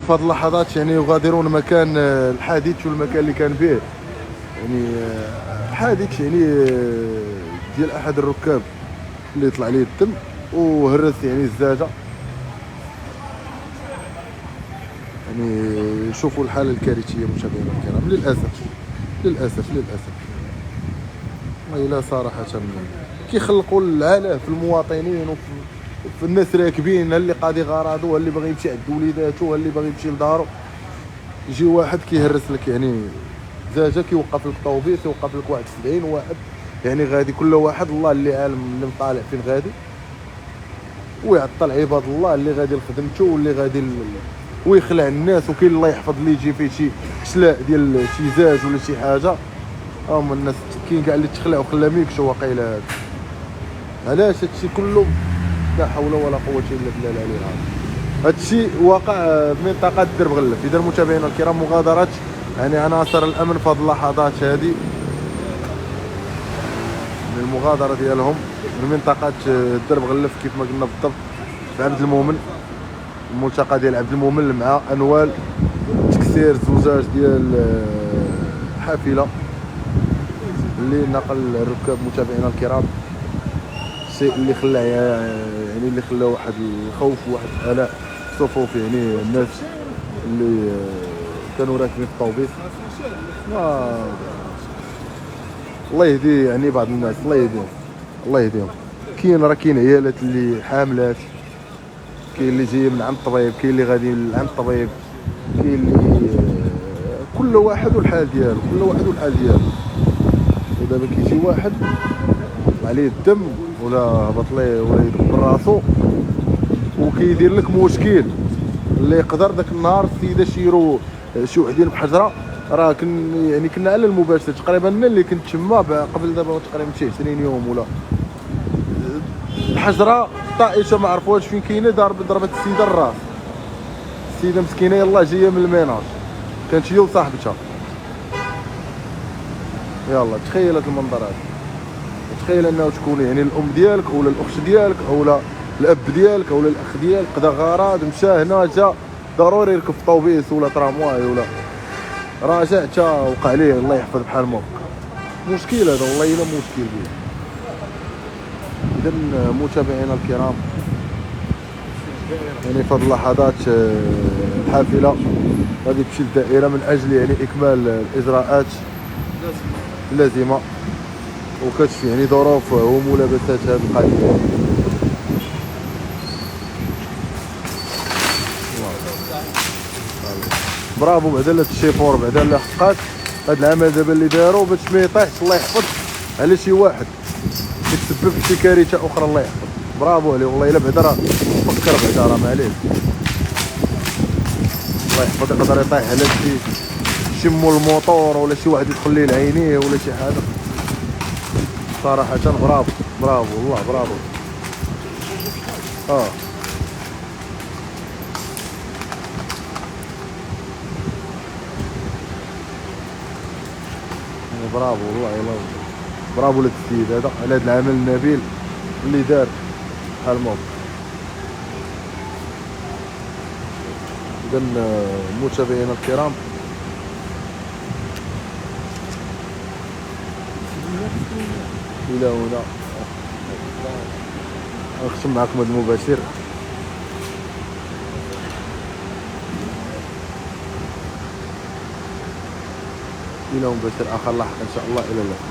في هذه اللحظات يعني يغادرون مكان الحادث والمكان اللي كان به يعني حادث يعني ديال احد الركاب اللي طلع ليه الدم وهرس يعني الزاجه. يعني شوفوا الحاله الكارثيه متابعينا الكرام، للاسف والله صراحه كيخلقوا الالاف المواطنين وفي الناس راكبين، اللي قاضي غراضه اللي باغي يمشي عند وليداتو اللي باغي يمشي لدارو، يجي واحد كيهرس لك يعني زاجه، كيوقف لك طوبيس، يوقف لك واحد 70 واحد يعني غادي كل واحد الله اللي عالم اللي مطالع فين غادي، ويعطل عباد الله اللي غادي لخدمته واللي غادي ويخلع الناس. وكاين الله يحفظ اللي يجي فيه شي كسلاء ديال شي زاج ولا شي حاجه، هما الناس كاين كاع اللي تخلع وخلى ميكشو واقيلا. هذا علاش هادشي كله؟ لا حول ولا قوه الا بالله العلي العظيم. هادشي واقع في منطقه درب غلف. اذا متابعينا الكرام مغادره يعني عناصر الامن في هذه اللحظات هذه من المغادره ديالهم من منطقه درب غلف كيف ما قلنا بالضبط في عبد المؤمن، الملتقى ديال عبد المؤمن مع انوال تكسير زوجاج ديال حافله اللي نقل الركاب. متابعينا الكرام الشيء اللي خلى يعني اللي خلى واحد الخوف وواحد القلق صفوف يعني الناس اللي كانوا راكبين في الطوبيس. الله يهدي يعني بعض الناس، الله يهديهم. كاين عيالات اللي حاملات، كاين اللي جاي من عند الطبيب، كاين اللي غادي لعند الطبيب، كاين اللي كل واحد والحال ديالو، ودابا كيجي واحد عليه الدم ولا هبط ليه ولا يدبر راسو وكيدير لك مشكل اللي يقدر داك النهار السيده شيرو شي وحدين بحجره. راه كنا على المباشر تقريبا انا اللي كنت تما قبل دابا تقريبا شي 20 يوم ولا الحجره طائشه ما عرفوهاش فين كاينه، ضربت السيده الراس. السيده مسكينه يلاه جايه من الميناج، كانت هي وصاحبتها. يلا تخيل هذا المنظر هذا، تخيل انه تكون يعني الام ديالك اولا الاخت ديالك اولا الاب ديالك اولا الاخ ديالك قدا غراض مشى هنا جا ضروري يركب في طوبيس ولا ترامواي ولا راجع حتى وقع عليه الله يحفظ بحال ما مشكل هذا، والله الا مشكل به. اذا متابعينا الكرام يعني في هذه اللحظات الحافله غادي تمشي للدائره من اجل يعني اكمال الاجراءات اللازمه وكتشف يعني ظروف وملابسات هذه القضيه. برافو بعدا لا الشيفور بعدا لا حقات هذا العمل دابا اللي داروا باش ما يطيحش الله يحفظ على شي واحد يتسبب في شي كارثه اخرى الله يحفظ. برافو عليه والله الا بعدا راه فكر بعدا راه معليش الله يحفظ. يقدر يطيح على شي مول الموطور ولا شي واحد يدخل ليه لعينيه ولا شي حاجه. صراحه برافو والله برافو. برافو والله يلا برافو لهاد السيد هذا على هذا العمل النبيل اللي دار بحال الموت. اذا متابعينا الكرام الى هنا نختم معكم هذا المباشر. الى مباشر اخر لاحق ان شاء الله. الى اللقاء.